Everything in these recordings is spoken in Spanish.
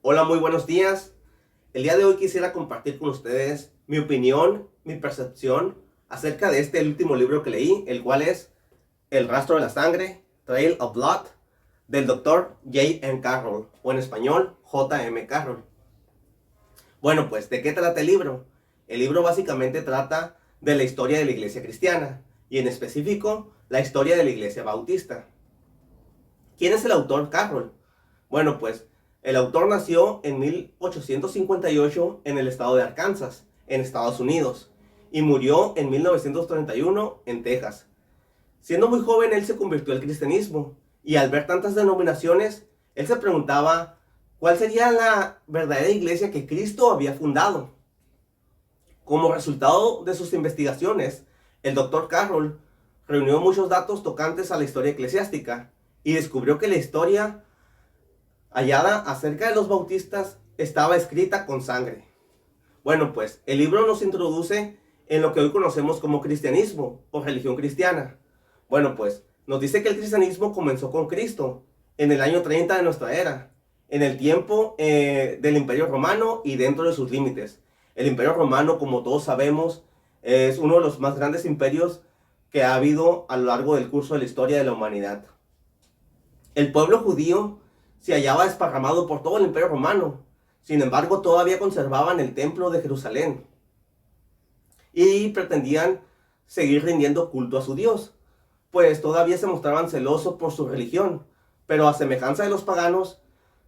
Hola, muy buenos días. El día de hoy quisiera compartir con ustedes mi opinión, mi percepción acerca de este último libro que leí, el cual es El rastro de la sangre, Trail of Blood, del doctor J. M. Carroll, o en español, J. M. Carroll. Bueno, pues, ¿de qué trata el libro? El libro básicamente trata de la historia de la iglesia cristiana, y en específico, la historia de la iglesia bautista. ¿Quién es el autor Carroll? Bueno, pues el autor nació en 1858 en el estado de Arkansas, en Estados Unidos, y murió en 1931 en Texas. Siendo muy joven, él se convirtió al cristianismo, y al ver tantas denominaciones, él se preguntaba cuál sería la verdadera iglesia que Cristo había fundado. Como resultado de sus investigaciones, el doctor Carroll reunió muchos datos tocantes a la historia eclesiástica y descubrió que la historia hallada acerca de los bautistas estaba escrita con sangre. Bueno, pues el libro nos introduce en lo que hoy conocemos como cristianismo o religión cristiana. Bueno, pues nos dice que el cristianismo comenzó con Cristo en el año 30 de nuestra era, en el tiempo del Imperio Romano y dentro de sus límites. El Imperio Romano, como todos sabemos, es uno de los más grandes imperios que ha habido a lo largo del curso de la historia de la humanidad. El pueblo judío se hallaba desparramado por todo el Imperio Romano. Sin embargo, todavía conservaban el templo de Jerusalén y pretendían seguir rindiendo culto a su Dios, pues todavía se mostraban celosos por su religión, pero a semejanza de los paganos,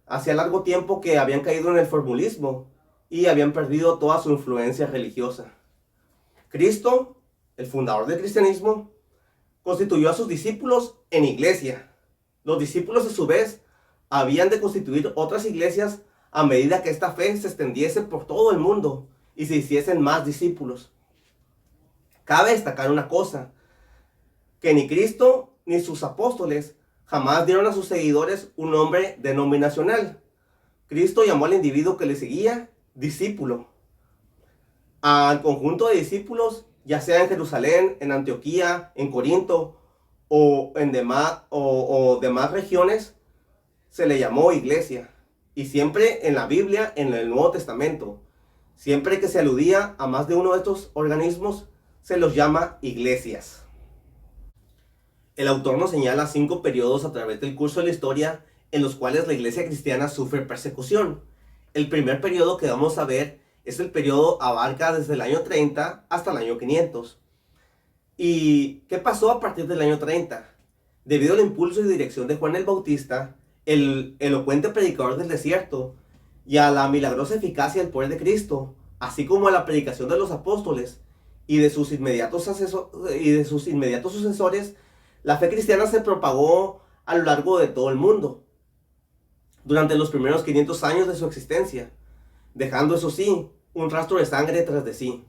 hacía largo tiempo que habían caído en el formulismo y habían perdido toda su influencia religiosa. Cristo, el fundador del cristianismo, constituyó a sus discípulos en iglesia. Los discípulos, a su vez, habían de constituir otras iglesias a medida que esta fe se extendiese por todo el mundo y se hiciesen más discípulos. Cabe destacar una cosa, que ni Cristo ni sus apóstoles jamás dieron a sus seguidores un nombre denominacional. Cristo llamó al individuo que le seguía discípulo. Al conjunto de discípulos, ya sea en Jerusalén, en Antioquía, en Corinto o en demás regiones, se le llamó iglesia. Y siempre en la Biblia, en el Nuevo Testamento, siempre que se aludía a más de uno de estos organismos, se los llama iglesias. El autor nos señala 5 periodos a través del curso de la historia en los cuales la iglesia cristiana sufre persecución. El primer periodo que vamos a ver es el periodo abarca desde el año 30 hasta el año 500. ¿Y qué pasó a partir del año 30? Debido al impulso y dirección de Juan el Bautista, el elocuente predicador del desierto, y a la milagrosa eficacia del poder de Cristo, así como a la predicación de los apóstoles y de sus inmediatos sucesores, la fe cristiana se propagó a lo largo de todo el mundo durante los primeros 500 años de su existencia, dejando, eso sí, un rastro de sangre tras de sí.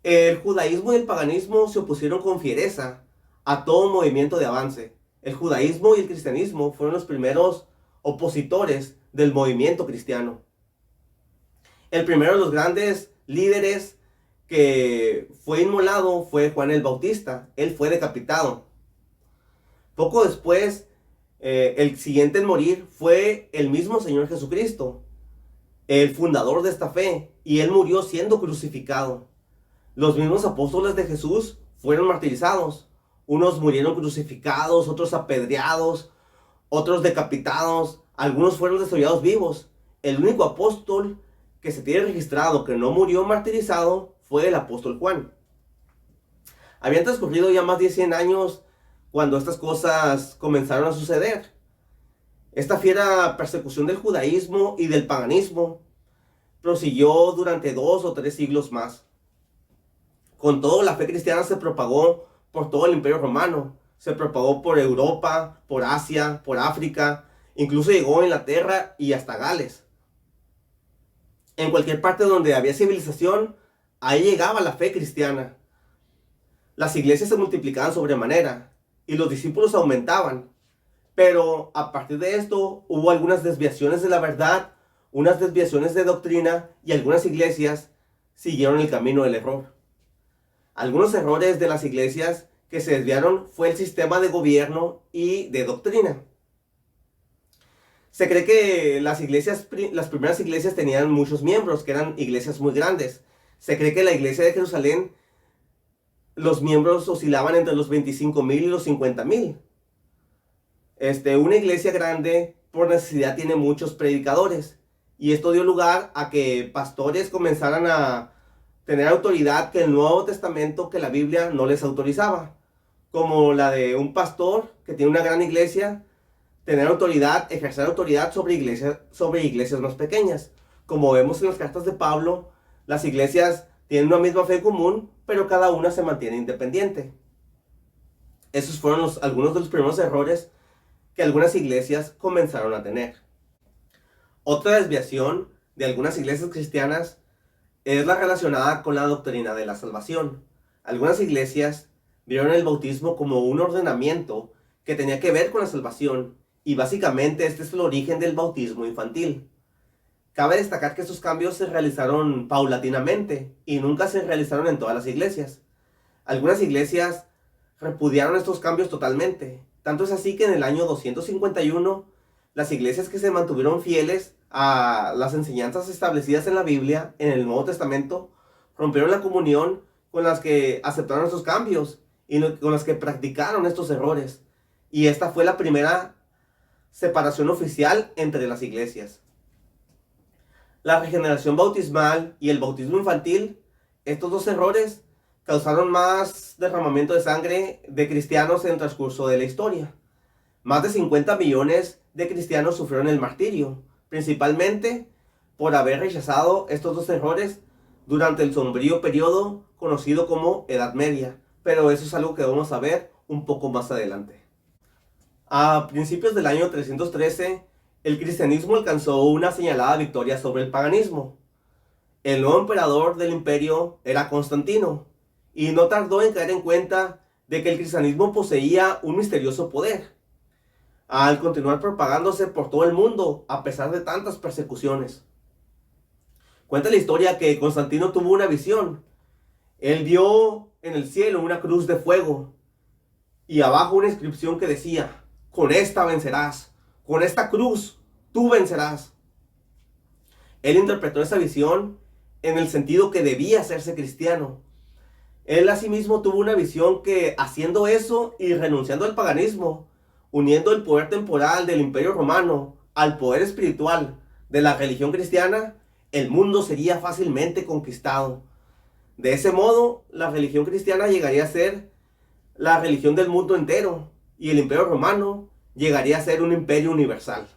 El judaísmo y el paganismo se opusieron con fiereza a todo movimiento de avance. El judaísmo y el cristianismo fueron los primeros opositores del movimiento cristiano. El primero de los grandes líderes que fue inmolado fue Juan el Bautista. Él fue decapitado. Poco después, el siguiente en morir fue el mismo Señor Jesucristo, el fundador de esta fe, y él murió siendo crucificado. Los mismos apóstoles de Jesús fueron martirizados. Unos murieron crucificados, otros apedreados, otros decapitados, algunos fueron desollados vivos. El único apóstol que se tiene registrado que no murió martirizado fue el apóstol Juan. Habían transcurrido ya más de 100 años cuando estas cosas comenzaron a suceder. Esta fiera persecución del judaísmo y del paganismo prosiguió durante 2 o 3 siglos más. Con todo, la fe cristiana se propagó por todo el Imperio Romano, se propagó por Europa, por Asia, por África, incluso llegó a Inglaterra y hasta Gales. En cualquier parte donde había civilización, ahí llegaba la fe cristiana. Las iglesias se multiplicaban sobremanera y los discípulos aumentaban. Pero a partir de esto hubo algunas desviaciones de la verdad, unas desviaciones de doctrina, y algunas iglesias siguieron el camino del error. Algunos errores de las iglesias que se desviaron fue el sistema de gobierno y de doctrina. Se cree que las primeras iglesias tenían muchos miembros, que eran iglesias muy grandes. Se cree que la iglesia de Jerusalén, los miembros oscilaban entre los 25,000 y los 50,000. Una iglesia grande por necesidad tiene muchos predicadores. Y esto dio lugar a que pastores comenzaran a tener autoridad que el Nuevo Testamento, que la Biblia no les autorizaba. Como la de un pastor que tiene una gran iglesia, tener autoridad, ejercer autoridad sobre iglesias más pequeñas. Como vemos en las cartas de Pablo, las iglesias tienen una misma fe común, pero cada una se mantiene independiente. Esos fueron algunos de los primeros errores que algunas iglesias comenzaron a tener. Otra desviación de algunas iglesias cristianas es la relacionada con la doctrina de la salvación. Algunas iglesias vieron el bautismo como un ordenamiento que tenía que ver con la salvación, y básicamente este es el origen del bautismo infantil. Cabe destacar que estos cambios se realizaron paulatinamente y nunca se realizaron en todas las iglesias. Algunas iglesias repudiaron estos cambios totalmente. Tanto es así que en el año 251, las iglesias que se mantuvieron fieles a las enseñanzas establecidas en la Biblia, en el Nuevo Testamento, rompieron la comunión con las que aceptaron estos cambios y con las que practicaron estos errores. Y esta fue la primera separación oficial entre las iglesias. La regeneración bautismal y el bautismo infantil, estos dos errores causaron más derramamiento de sangre de cristianos en el transcurso de la historia. Más de 50 millones de cristianos sufrieron el martirio, principalmente por haber rechazado estos dos errores durante el sombrío periodo conocido como Edad Media, pero eso es algo que vamos a ver un poco más adelante. A principios del año 313, el cristianismo alcanzó una señalada victoria sobre el paganismo. El nuevo emperador del imperio era Constantino, y no tardó en caer en cuenta de que el cristianismo poseía un misterioso poder, al continuar propagándose por todo el mundo a pesar de tantas persecuciones. Cuenta la historia que Constantino tuvo una visión. Él vio en el cielo una cruz de fuego y abajo una inscripción que decía: con esta vencerás, con esta cruz tú vencerás. Él interpretó esa visión en el sentido que debía hacerse cristiano. Él asimismo tuvo una visión que, haciendo eso y renunciando al paganismo, uniendo el poder temporal del Imperio Romano al poder espiritual de la religión cristiana, el mundo sería fácilmente conquistado. De ese modo, la religión cristiana llegaría a ser la religión del mundo entero y el Imperio Romano llegaría a ser un imperio universal.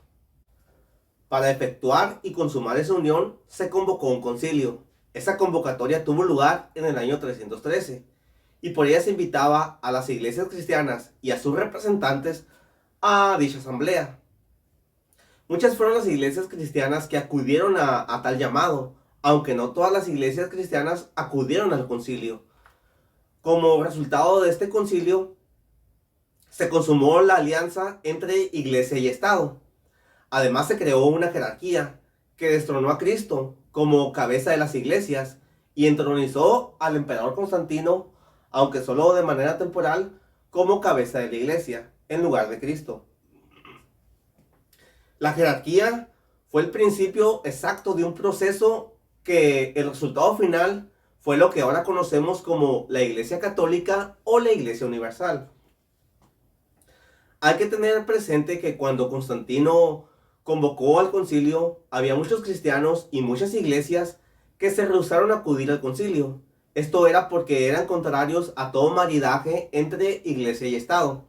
Para efectuar y consumar esa unión, se convocó un concilio. Esa convocatoria tuvo lugar en el año 313 y por ella se invitaba a las iglesias cristianas y a sus representantes a dicha asamblea. Muchas fueron las iglesias cristianas que acudieron a tal llamado, aunque no todas las iglesias cristianas acudieron al concilio. Como resultado de este concilio, se consumó la alianza entre iglesia y Estado. Además, se creó una jerarquía que destronó a Cristo como cabeza de las iglesias y entronizó al emperador Constantino, aunque solo de manera temporal, como cabeza de la iglesia, en lugar de Cristo. La jerarquía fue el principio exacto de un proceso que el resultado final fue lo que ahora conocemos como la Iglesia Católica o la Iglesia Universal. Hay que tener presente que cuando Constantino convocó al concilio, había muchos cristianos y muchas iglesias que se rehusaron a acudir al concilio. Esto era porque eran contrarios a todo maridaje entre iglesia y Estado.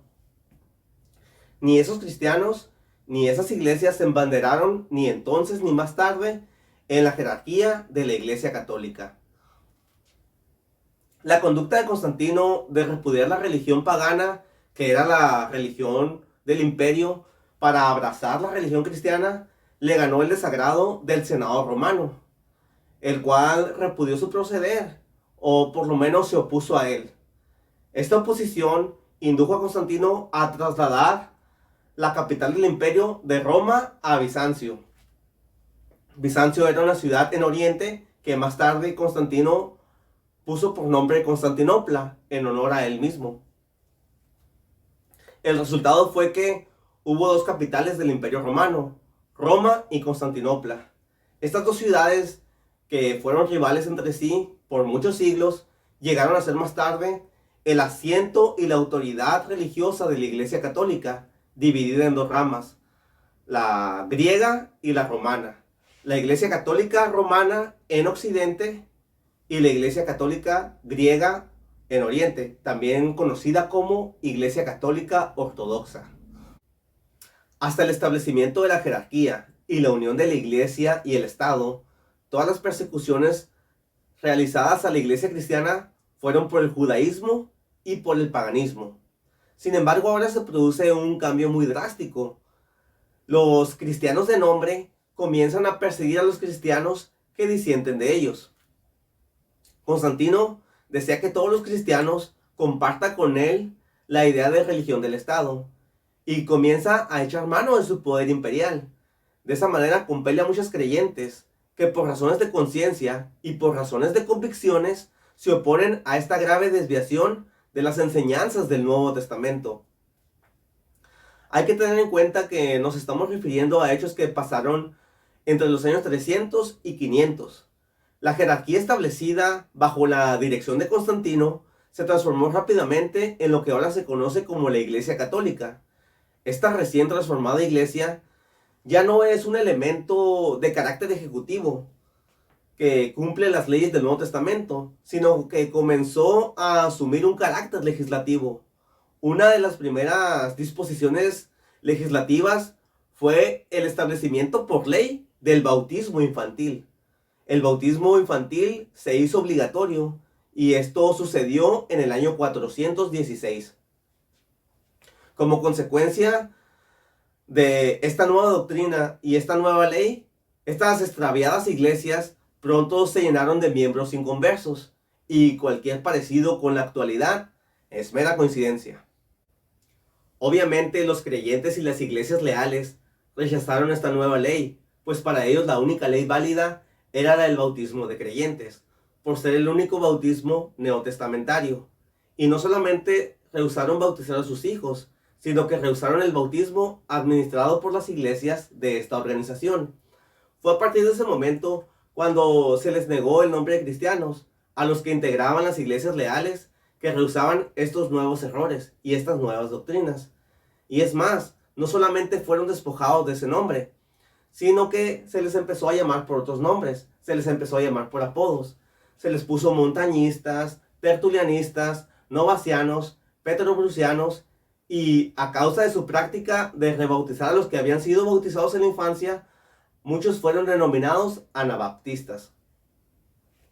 Ni esos cristianos ni esas iglesias se embanderaron ni entonces ni más tarde en la jerarquía de la Iglesia Católica. La conducta de Constantino de repudiar la religión pagana, que era la religión del imperio, para abrazar la religión cristiana, le ganó el desagrado del Senado romano, el cual repudió su proceder, o por lo menos se opuso a él. Esta oposición indujo a Constantino a trasladar la capital del imperio de Roma a Bizancio. Bizancio era una ciudad en Oriente que más tarde Constantino puso por nombre Constantinopla en honor a él mismo. El resultado fue que hubo dos capitales del Imperio Romano, Roma y Constantinopla. Estas dos ciudades, que fueron rivales entre sí por muchos siglos, llegaron a ser más tarde el asiento y la autoridad religiosa de la Iglesia Católica, dividida en dos ramas, la griega y la romana. La Iglesia Católica Romana en Occidente y la Iglesia Católica Griega en Oriente, también conocida como Iglesia Católica Ortodoxa. Hasta el establecimiento de la jerarquía y la unión de la Iglesia y el Estado, todas las persecuciones realizadas a la Iglesia cristiana fueron por el judaísmo y por el paganismo. Sin embargo, ahora se produce un cambio muy drástico. Los cristianos de nombre comienzan a perseguir a los cristianos que disienten de ellos. Constantino desea que todos los cristianos compartan con él la idea de religión del Estado y comienza a echar mano de su poder imperial. De esa manera compele a muchos creyentes que por razones de conciencia y por razones de convicciones se oponen a esta grave desviación de las enseñanzas del Nuevo Testamento. Hay que tener en cuenta que nos estamos refiriendo a hechos que pasaron entre los años 300 y 500. La jerarquía establecida bajo la dirección de Constantino se transformó rápidamente en lo que ahora se conoce como la Iglesia Católica. Esta recién transformada iglesia ya no es un elemento de carácter ejecutivo que cumple las leyes del Nuevo Testamento, sino que comenzó a asumir un carácter legislativo. Una de las primeras disposiciones legislativas fue el establecimiento por ley del bautismo infantil. El bautismo infantil se hizo obligatorio y esto sucedió en el año 416. Como consecuencia de esta nueva doctrina y esta nueva ley, estas extraviadas iglesias pronto se llenaron de miembros inconversos y cualquier parecido con la actualidad es mera coincidencia. Obviamente los creyentes y las iglesias leales rechazaron esta nueva ley, pues para ellos la única ley válida era la del bautismo de creyentes, por ser el único bautismo neotestamentario. Y no solamente rehusaron bautizar a sus hijos, sino que rehusaron el bautismo administrado por las iglesias de esta organización. Fue a partir de ese momento cuando se les negó el nombre de cristianos a los que integraban las iglesias leales que rehusaban estos nuevos errores y estas nuevas doctrinas. Y es más, no solamente fueron despojados de ese nombre, sino que se les empezó a llamar por otros nombres, se les empezó a llamar por apodos. Se les puso montañistas, tertulianistas, novacianos, petrobrucianos, y a causa de su práctica de rebautizar a los que habían sido bautizados en la infancia, muchos fueron denominados anabaptistas.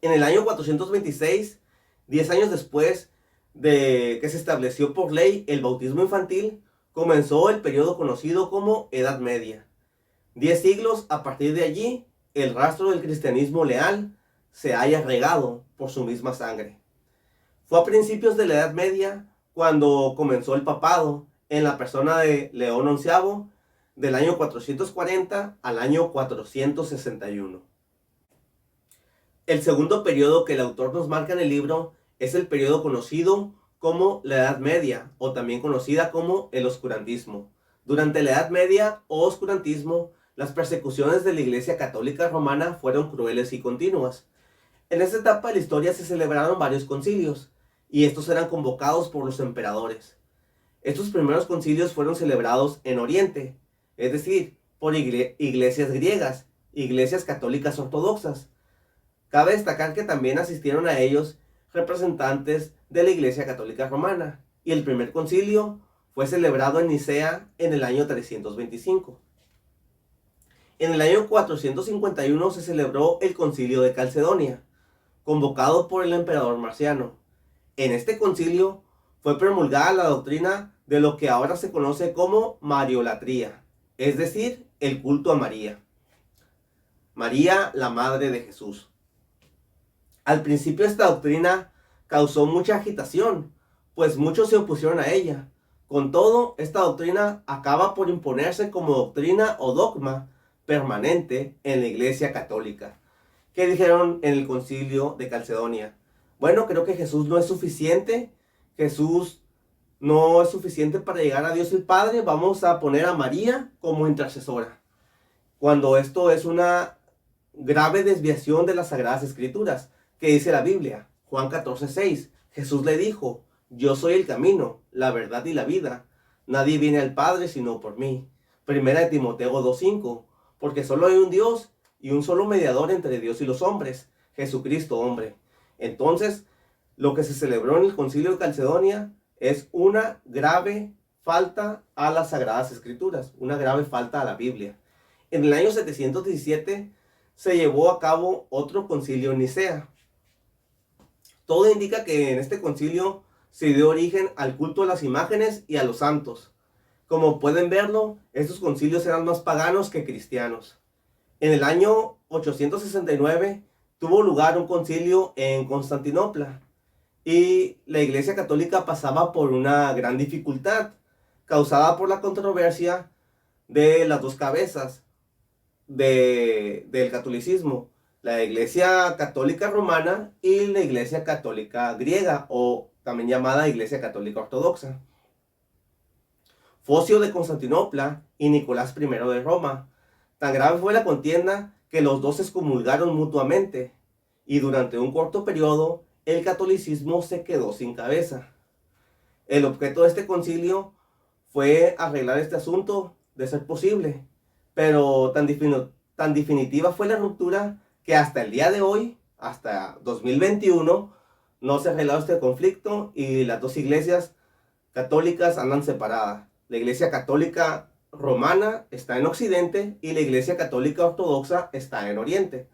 En el año 426, 10 años después de que se estableció por ley el bautismo infantil, comenzó el periodo conocido como Edad Media. 10 siglos a partir de allí, el rastro del cristianismo leal se haya regado por su misma sangre. Fue a principios de la Edad Media cuando comenzó el papado en la persona de León XI del año 440 al año 461. El segundo periodo que el autor nos marca en el libro es el periodo conocido como la Edad Media, o también conocida como el oscurantismo. Durante la Edad Media o oscurantismo, las persecuciones de la Iglesia Católica Romana fueron crueles y continuas. En esta etapa de la historia se celebraron varios concilios, y estos eran convocados por los emperadores. Estos primeros concilios fueron celebrados en Oriente, es decir, por iglesias griegas, iglesias católicas ortodoxas. Cabe destacar que también asistieron a ellos representantes de la Iglesia Católica Romana, y el primer concilio fue celebrado en Nicea en el año 325. En el año 451 se celebró el concilio de Calcedonia, convocado por el emperador Marciano. En este concilio fue promulgada la doctrina de lo que ahora se conoce como Mariolatría, es decir, el culto a María. María, la madre de Jesús. Al principio esta doctrina causó mucha agitación, pues muchos se opusieron a ella. Con todo, esta doctrina acaba por imponerse como doctrina o dogma permanente en la Iglesia Católica. ¿Qué dijeron en el concilio de Calcedonia? Bueno, creo que Jesús no es suficiente. Jesús para llegar a Dios el Padre. Vamos a poner a María como intercesora. cuando esto es una grave desviación de las Sagradas Escrituras. ¿Qué dice la Biblia? Juan 14:6. Jesús le dijo: yo soy el camino, la verdad y la vida. Nadie viene al Padre sino por mí. Primera de Timoteo 2:5. Porque solo hay un Dios y un solo mediador entre Dios y los hombres, Jesucristo hombre. Entonces, lo que se celebró en el Concilio de Calcedonia es una grave falta a las Sagradas Escrituras, una grave falta a la Biblia. En el año 717 se llevó a cabo otro concilio en Nicea. Todo indica que en este concilio se dio origen al culto a las imágenes y a los santos. Como pueden verlo, estos concilios eran más paganos que cristianos. En el año 869 tuvo lugar un concilio en Constantinopla y la Iglesia Católica pasaba por una gran dificultad causada por la controversia de las dos cabezas del catolicismo, la Iglesia Católica Romana y la Iglesia Católica Griega, o también llamada Iglesia Católica Ortodoxa. Focio de Constantinopla y Nicolás I de Roma. Tan grave fue la contienda que los dos se excomulgaron mutuamente, y durante un corto periodo el catolicismo se quedó sin cabeza. El objeto de este concilio fue arreglar este asunto de ser posible, pero tan definitiva fue la ruptura que hasta el día de hoy, hasta 2021, no se ha arreglado este conflicto y las dos iglesias católicas andan separadas. La Iglesia Católica Romana está en Occidente y la Iglesia Católica Ortodoxa está en Oriente.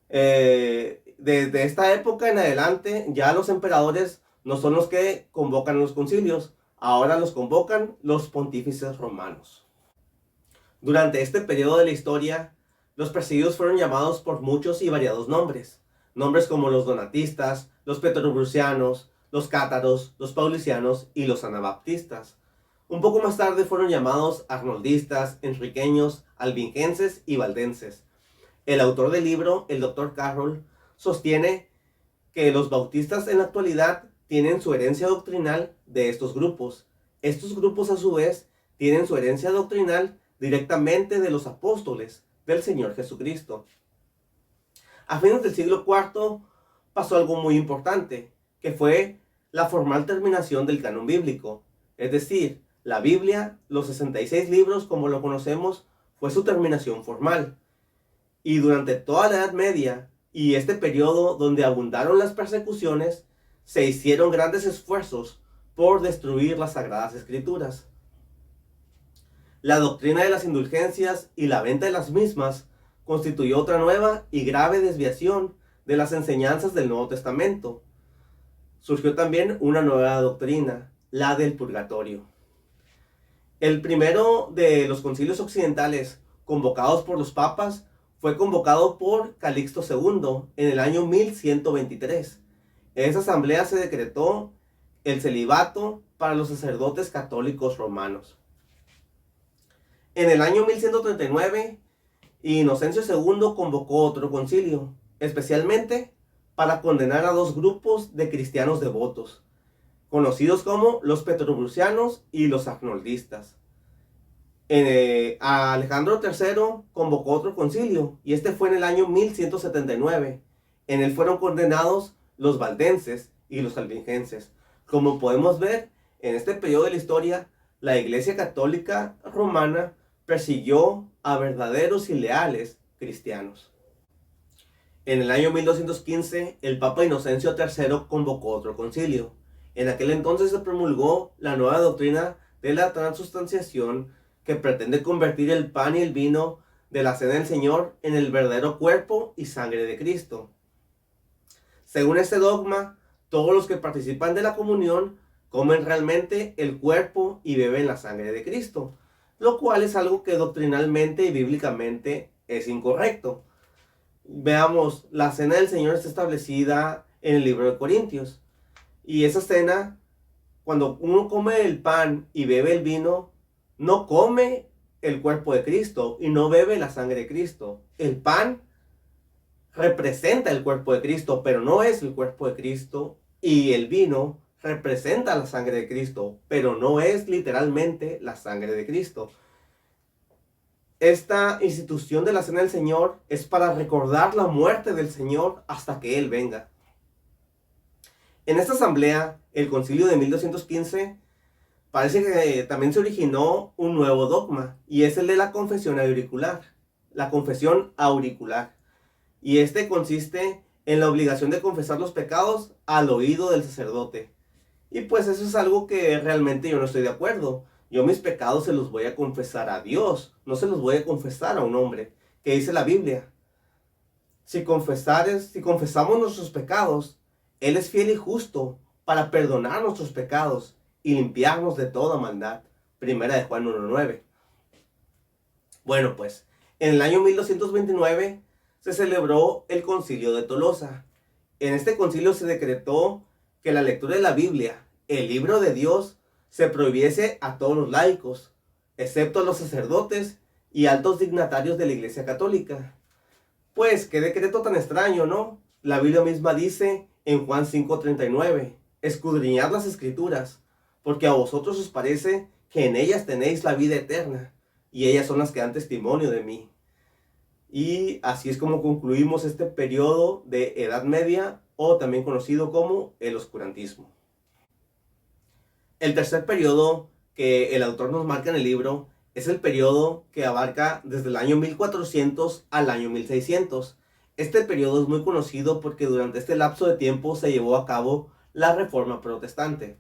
Desde esta época en adelante, ya los emperadores no son los que convocan los concilios, ahora los convocan los pontífices romanos. Durante este periodo de la historia, los perseguidos fueron llamados por muchos y variados nombres. Nombres como los donatistas, los petrobrusianos, los cátaros, los paulicianos y los anabaptistas. Un poco más tarde fueron llamados arnoldistas, enriqueños, albingenses y valdenses. El autor del libro, el Dr. Carroll, sostiene que los bautistas en la actualidad tienen su herencia doctrinal de estos grupos. Estos grupos a su vez tienen su herencia doctrinal directamente de los apóstoles del Señor Jesucristo. A fines del siglo IV pasó algo muy importante, que fue la formal terminación del canon bíblico. Es decir, la Biblia, los 66 libros como lo conocemos, fue su terminación formal. Y durante toda la Edad Media y este periodo donde abundaron las persecuciones, se hicieron grandes esfuerzos por destruir las Sagradas Escrituras. La doctrina de las indulgencias y la venta de las mismas constituyó otra nueva y grave desviación de las enseñanzas del Nuevo Testamento. Surgió también una nueva doctrina, la del purgatorio. El primero de los concilios occidentales convocados por los papas fue convocado por Calixto II en el año 1123. En esa asamblea se decretó el celibato para los sacerdotes católicos romanos. En el año 1139, Inocencio II convocó otro concilio, especialmente para condenar a dos grupos de cristianos devotos, conocidos como los petrobrusianos y los arnoldistas. Alejandro III convocó otro concilio, y este fue en el año 1179. En él fueron condenados los valdenses y los albingenses. Como podemos ver, en este periodo de la historia, la Iglesia Católica Romana persiguió a verdaderos y leales cristianos. En el año 1215, el Papa Inocencio III convocó otro concilio. En aquel entonces se promulgó la nueva doctrina de la transustanciación, que pretende convertir el pan y el vino de la cena del Señor en el verdadero cuerpo y sangre de Cristo. Según este dogma, todos los que participan de la comunión comen realmente el cuerpo y beben la sangre de Cristo, lo cual es algo que doctrinalmente y bíblicamente es incorrecto. Veamos, la cena del Señor está establecida en el libro de Corintios, y esa cena, cuando uno come el pan y bebe el vino, no come el cuerpo de Cristo y no bebe la sangre de Cristo. El pan representa el cuerpo de Cristo, pero no es el cuerpo de Cristo, y el vino representa la sangre de Cristo, pero no es literalmente la sangre de Cristo. Esta institución de la Cena del Señor es para recordar la muerte del Señor hasta que Él venga. En esta asamblea, el concilio de 1215, parece que también se originó un nuevo dogma, y es el de la confesión auricular. La confesión auricular. Y este consiste en la obligación de confesar los pecados al oído del sacerdote. Y pues eso es algo que realmente yo no estoy de acuerdo. Yo mis pecados se los voy a confesar a Dios, no se los voy a confesar a un hombre. ¿Qué dice la Biblia? Si confesamos nuestros pecados, Él es fiel y justo para perdonar nuestros pecados y limpiarnos de toda maldad. Primera de Juan 1:9. Bueno, pues, en el año 1229 se celebró el Concilio de Tolosa. En este concilio se decretó que la lectura de la Biblia, el libro de Dios, se prohibiese a todos los laicos, excepto a los sacerdotes y altos dignatarios de la Iglesia Católica. Pues, qué decreto tan extraño, ¿no? La Biblia misma dice en Juan 5:39, escudriñad las Escrituras, porque a vosotros os parece que en ellas tenéis la vida eterna, y ellas son las que dan testimonio de mí. Y así es como concluimos este periodo de Edad Media, o también conocido como el oscurantismo. El tercer periodo que el autor nos marca en el libro es el periodo que abarca desde el año 1400 al año 1600. Este periodo es muy conocido porque durante este lapso de tiempo se llevó a cabo la Reforma Protestante.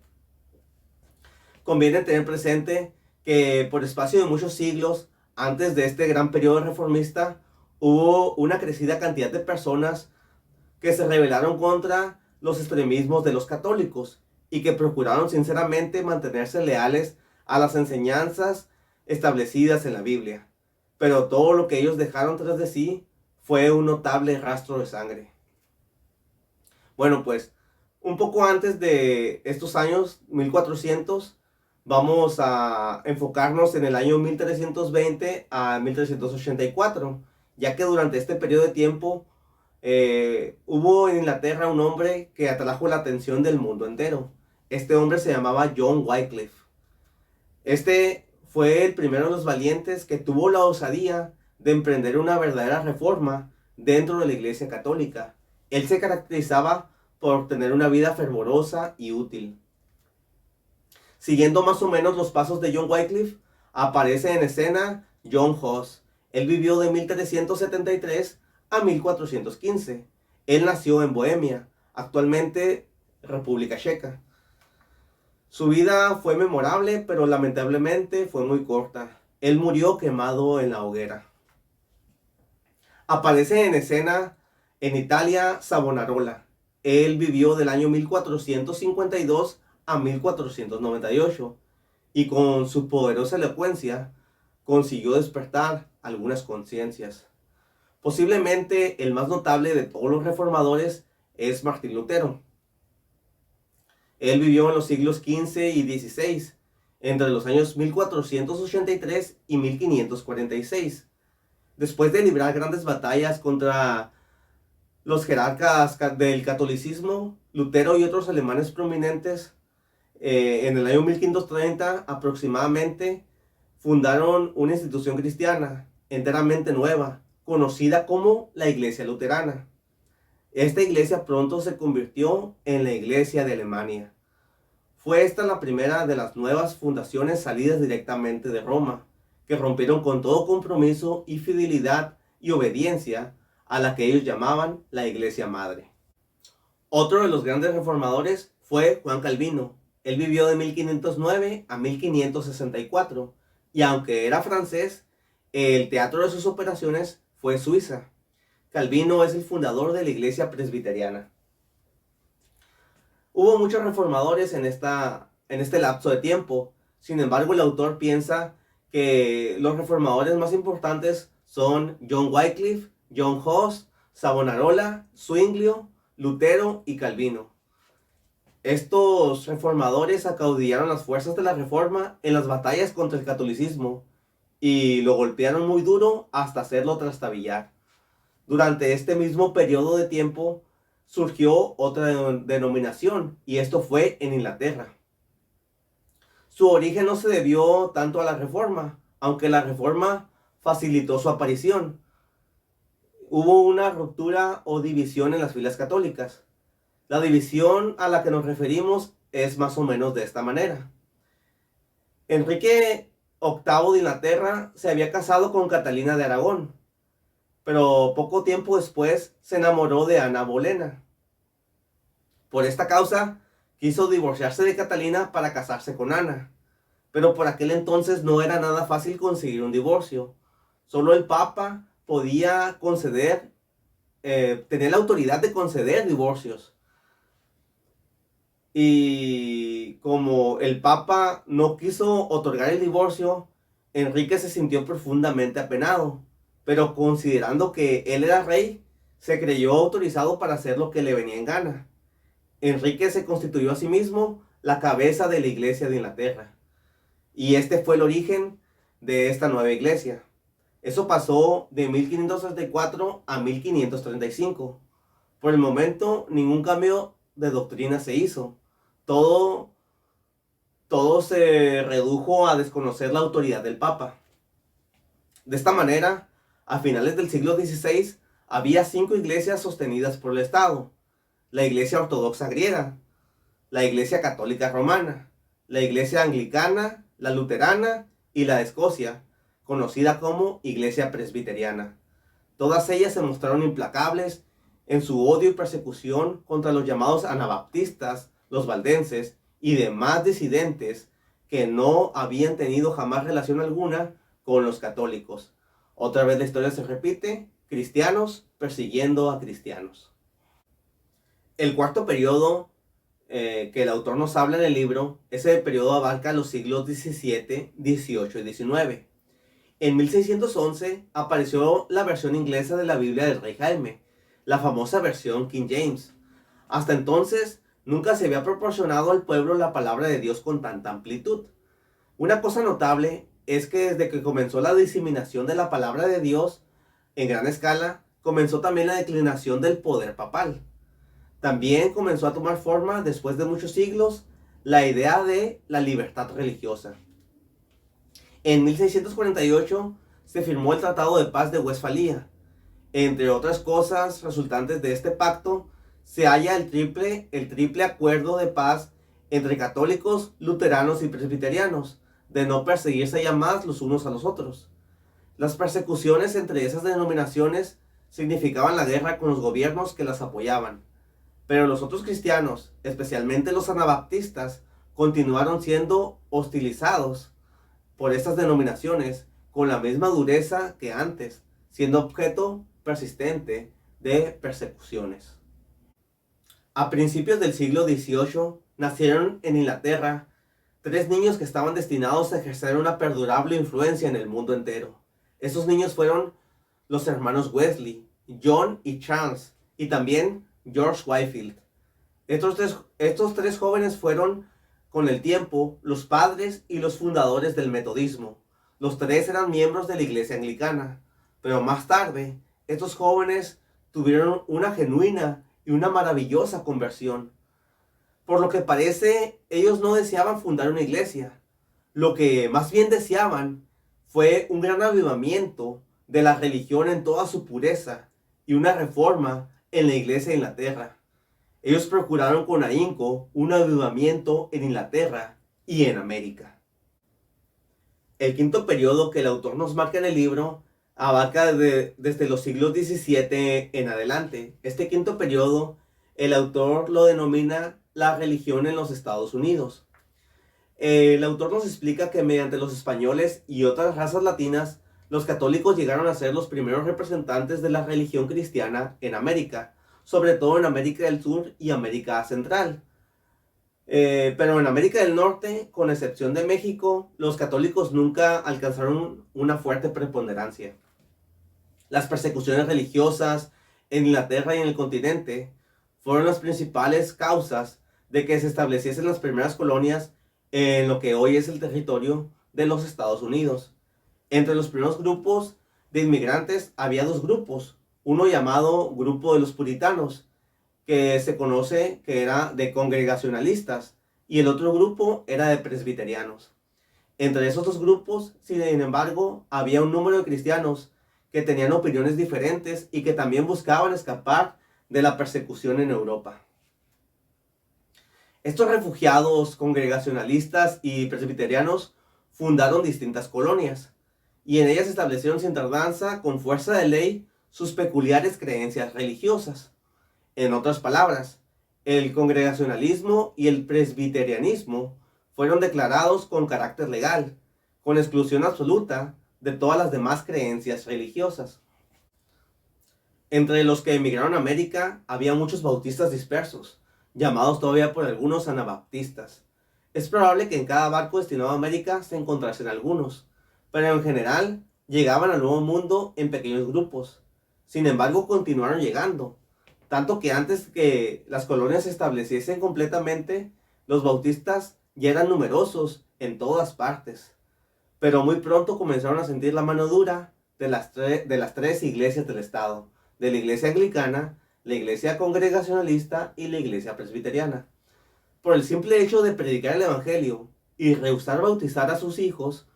Conviene tener presente que por espacio de muchos siglos, antes de este gran periodo reformista, hubo una crecida cantidad de personas que se rebelaron contra los extremismos de los católicos y que procuraron sinceramente mantenerse leales a las enseñanzas establecidas en la Biblia. Pero todo lo que ellos dejaron tras de sí fue un notable rastro de sangre. Bueno, pues, un poco antes de estos años 1400, vamos a enfocarnos en el año 1320 a 1384, ya que durante este periodo de tiempo hubo en Inglaterra un hombre que atrajo la atención del mundo entero. Este hombre se llamaba John Wycliffe. Este fue el primero de los valientes que tuvo la osadía de emprender una verdadera reforma dentro de la Iglesia Católica. Él se caracterizaba por tener una vida fervorosa y útil. Siguiendo más o menos los pasos de John Wycliffe, aparece en escena John Huss. Él vivió de 1373 a 1415. Él nació en Bohemia, actualmente República Checa. Su vida fue memorable, pero lamentablemente fue muy corta. Él murió quemado en la hoguera. Aparece en escena en Italia Savonarola. Él vivió del año 1452 a 1498 y con su poderosa elocuencia consiguió despertar algunas conciencias. Posiblemente el más notable de todos los reformadores es Martín Lutero. Él vivió en los siglos XV y XVI, entre los años 1483 y 1546. Después de librar grandes batallas contra los jerarcas del catolicismo, Lutero y otros alemanes prominentes, en el año 1530 aproximadamente, fundaron una institución cristiana enteramente nueva, conocida como la Iglesia Luterana. Esta iglesia pronto se convirtió en la Iglesia de Alemania. Fue esta la primera de las nuevas fundaciones salidas directamente de Roma, que rompieron con todo compromiso y fidelidad y obediencia a la que ellos llamaban la Iglesia Madre. Otro de los grandes reformadores fue Juan Calvino. Él vivió de 1509 a 1564, y aunque era francés, el teatro de sus operaciones fue Suiza. Calvino es el fundador de la Iglesia Presbiteriana. Hubo muchos reformadores en este lapso de tiempo. Sin embargo, el autor piensa que los reformadores más importantes son John Wycliffe, John Huss, Savonarola, Zwinglio, Lutero y Calvino. Estos reformadores acaudillaron las fuerzas de la Reforma en las batallas contra el catolicismo y lo golpearon muy duro hasta hacerlo trastabillar. Durante este mismo periodo de tiempo surgió otra denominación, y esto fue en Inglaterra. Su origen no se debió tanto a la Reforma, aunque la Reforma facilitó su aparición. Hubo una ruptura o división en las filas católicas. La división a la que nos referimos es más o menos de esta manera. Enrique VIII de Inglaterra se había casado con Catalina de Aragón, pero poco tiempo después se enamoró de Ana Bolena. Por esta causa, quiso divorciarse de Catalina para casarse con Ana, pero por aquel entonces no era nada fácil conseguir un divorcio. Solo el Papa podía conceder, tenía la autoridad de conceder divorcios. Y como el Papa no quiso otorgar el divorcio, Enrique se sintió profundamente apenado, pero considerando que él era rey, se creyó autorizado para hacer lo que le venía en gana. Enrique se constituyó a sí mismo la cabeza de la Iglesia de Inglaterra. Y este fue el origen de esta nueva iglesia. Eso pasó de 1534 a 1535. Por el momento, ningún cambio de doctrina se hizo. Todo se redujo a desconocer la autoridad del Papa. De esta manera, a finales del siglo XVI, había 5 iglesias sostenidas por el Estado: la Iglesia Ortodoxa griega, la Iglesia Católica Romana, la Iglesia Anglicana, la Luterana y la de Escocia, conocida como Iglesia Presbiteriana. Todas ellas se mostraron implacables en su odio y persecución contra los llamados anabaptistas, los valdenses y demás disidentes que no habían tenido jamás relación alguna con los católicos. Otra vez la historia se repite: cristianos persiguiendo a cristianos. El cuarto periodo que el autor nos habla en el libro, ese periodo abarca los siglos XVII, XVIII y XIX. En 1611 apareció la versión inglesa de la Biblia del Rey Jaime, la famosa versión King James. Hasta entonces nunca se había proporcionado al pueblo la palabra de Dios con tanta amplitud. Una cosa notable es que desde que comenzó la diseminación de la palabra de Dios en gran escala, comenzó también la declinación del poder papal. También comenzó a tomar forma, después de muchos siglos, la idea de la libertad religiosa. En 1648 se firmó el Tratado de Paz de Westfalia. Entre otras cosas resultantes de este pacto, se halla el triple acuerdo de paz entre católicos, luteranos y presbiterianos, de no perseguirse ya más los unos a los otros. Las persecuciones entre esas denominaciones significaban la guerra con los gobiernos que las apoyaban. Pero los otros cristianos, especialmente los anabaptistas, continuaron siendo hostilizados por estas denominaciones con la misma dureza que antes, siendo objeto persistente de persecuciones. A principios del siglo XVIII nacieron en Inglaterra 3 niños que estaban destinados a ejercer una perdurable influencia en el mundo entero. Esos niños fueron los hermanos Wesley, John y Charles, y también George Whitefield. Estos tres jóvenes fueron, con el tiempo, los padres y los fundadores del metodismo. Los 3 eran miembros de la iglesia anglicana, pero más tarde, estos jóvenes tuvieron una genuina y una maravillosa conversión. Por lo que parece, ellos no deseaban fundar una iglesia. Lo que más bien deseaban fue un gran avivamiento de la religión en toda su pureza y una reforma en la iglesia de Inglaterra. Ellos procuraron con ahínco un avivamiento en Inglaterra y en América. El quinto periodo que el autor nos marca en el libro abarca desde los siglos XVII en adelante. Este quinto periodo, el autor lo denomina la religión en los Estados Unidos. El autor nos explica que mediante los españoles y otras razas latinas, los católicos llegaron a ser los primeros representantes de la religión cristiana en América, sobre todo en América del Sur y América Central. Pero en América del Norte, con excepción de México, los católicos nunca alcanzaron una fuerte preponderancia. Las persecuciones religiosas en Inglaterra y en el continente fueron las principales causas de que se estableciesen las primeras colonias en lo que hoy es el territorio de los Estados Unidos. Entre los primeros grupos de inmigrantes había 2 grupos, uno llamado Grupo de los Puritanos, que se conoce que era de congregacionalistas, y el otro grupo era de presbiterianos. Entre esos dos grupos, sin embargo, había un número de cristianos que tenían opiniones diferentes y que también buscaban escapar de la persecución en Europa. Estos refugiados congregacionalistas y presbiterianos fundaron distintas colonias y en ellas establecieron sin tardanza, con fuerza de ley, sus peculiares creencias religiosas. En otras palabras, el congregacionalismo y el presbiterianismo fueron declarados con carácter legal, con exclusión absoluta de todas las demás creencias religiosas. Entre los que emigraron a América había muchos bautistas dispersos, llamados todavía por algunos anabaptistas. Es probable que en cada barco destinado a América se encontrasen algunos, pero en general llegaban al Nuevo Mundo en pequeños grupos. Sin embargo, continuaron llegando, tanto que antes que las colonias se estableciesen completamente, los bautistas ya eran numerosos en todas partes. Pero muy pronto comenzaron a sentir la mano dura de las tres iglesias del estado, de la iglesia anglicana, la iglesia congregacionalista y la iglesia presbiteriana. Por el simple hecho de predicar el evangelio y rehusar bautizar a sus hijos,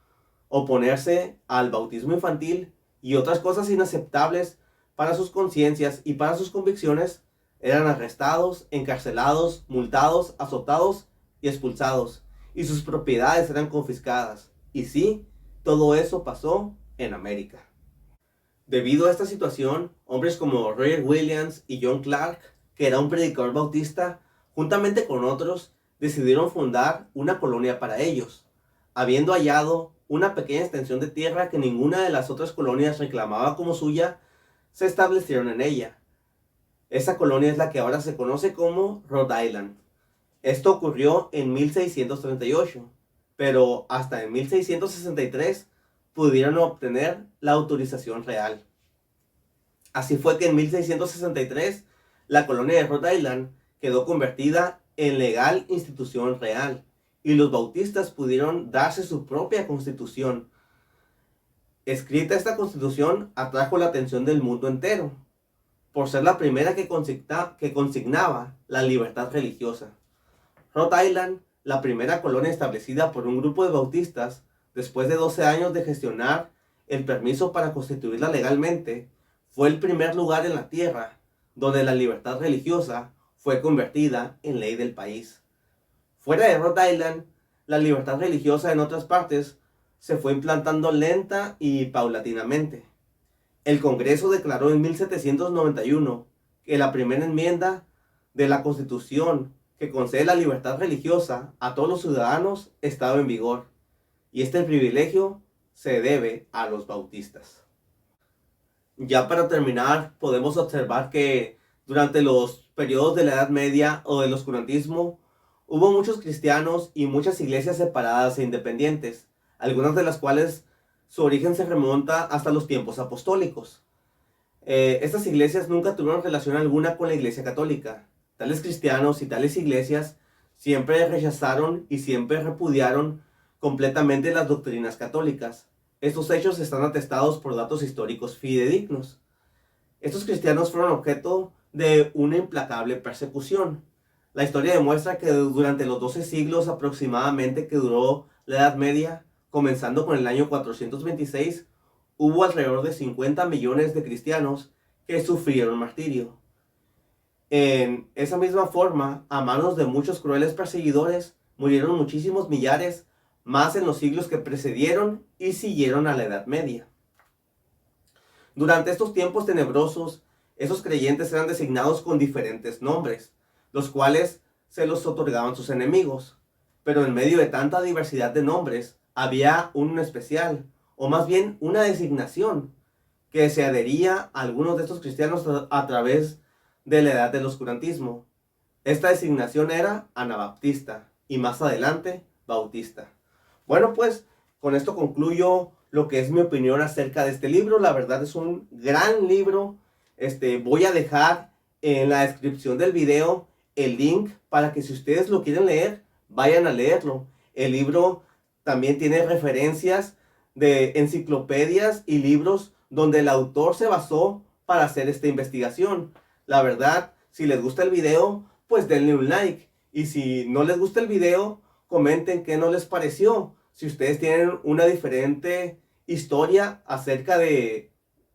oponerse al bautismo infantil y otras cosas inaceptables para sus conciencias y para sus convicciones, eran arrestados, encarcelados, multados, azotados y expulsados, y sus propiedades eran confiscadas. Y sí, todo eso pasó en América. Debido a esta situación, hombres como Roger Williams y John Clark, que era un predicador bautista, juntamente con otros, decidieron fundar una colonia para ellos, habiendo hallado una pequeña extensión de tierra que ninguna de las otras colonias reclamaba como suya. Se establecieron en ella. Esa colonia es la que ahora se conoce como Rhode Island. Esto ocurrió en 1638, pero hasta en 1663 pudieron obtener la autorización real. Así fue que en 1663 la colonia de Rhode Island quedó convertida en legal institución real y los bautistas pudieron darse su propia constitución. Escrita esta constitución atrajo la atención del mundo entero, por ser la primera que consignaba la libertad religiosa. Rhode Island, la primera colonia establecida por un grupo de bautistas, después de 12 años de gestionar el permiso para constituirla legalmente, fue el primer lugar en la tierra donde la libertad religiosa fue convertida en ley del país. Fuera de Rhode Island, la libertad religiosa en otras partes se fue implantando lenta y paulatinamente. El Congreso declaró en 1791 que la primera enmienda de la Constitución que concede la libertad religiosa a todos los ciudadanos estaba en vigor, y este privilegio se debe a los bautistas. Ya para terminar, podemos observar que durante los periodos de la Edad Media o del oscurantismo, hubo muchos cristianos y muchas iglesias separadas e independientes, algunas de las cuales su origen se remonta hasta los tiempos apostólicos. Estas iglesias nunca tuvieron relación alguna con la iglesia católica. Tales cristianos y tales iglesias siempre rechazaron y siempre repudiaron completamente las doctrinas católicas. Estos hechos están atestados por datos históricos fidedignos. Estos cristianos fueron objeto de una implacable persecución. La historia demuestra que durante los 12 siglos aproximadamente que duró la Edad Media, comenzando con el año 426, hubo alrededor de 50 millones de cristianos que sufrieron martirio. En esa misma forma, a manos de muchos crueles perseguidores, murieron muchísimos millares más en los siglos que precedieron y siguieron a la Edad Media. Durante estos tiempos tenebrosos, esos creyentes eran designados con diferentes nombres, los cuales se los otorgaban sus enemigos. Pero en medio de tanta diversidad de nombres, había un especial, o más bien una designación, que se adhería a algunos de estos cristianos a través de la edad del oscurantismo. Esta designación era anabaptista y más adelante bautista. Bueno, pues con esto concluyo lo que es mi opinión acerca de este libro. La verdad es un gran libro. Voy a dejar en la descripción del video el link para que si ustedes lo quieren leer, vayan a leerlo. El libro también tiene referencias de enciclopedias y libros donde el autor se basó para hacer esta investigación. La verdad, si les gusta el video, pues denle un like. Y si no les gusta el video, comenten qué no les pareció. Si ustedes tienen una diferente historia acerca de,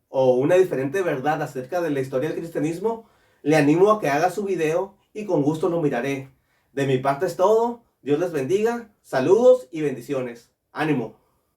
o una diferente verdad acerca de la historia del cristianismo, le animo a que haga su video y con gusto lo miraré. De mi parte es todo. Dios les bendiga. Saludos y bendiciones. Ánimo.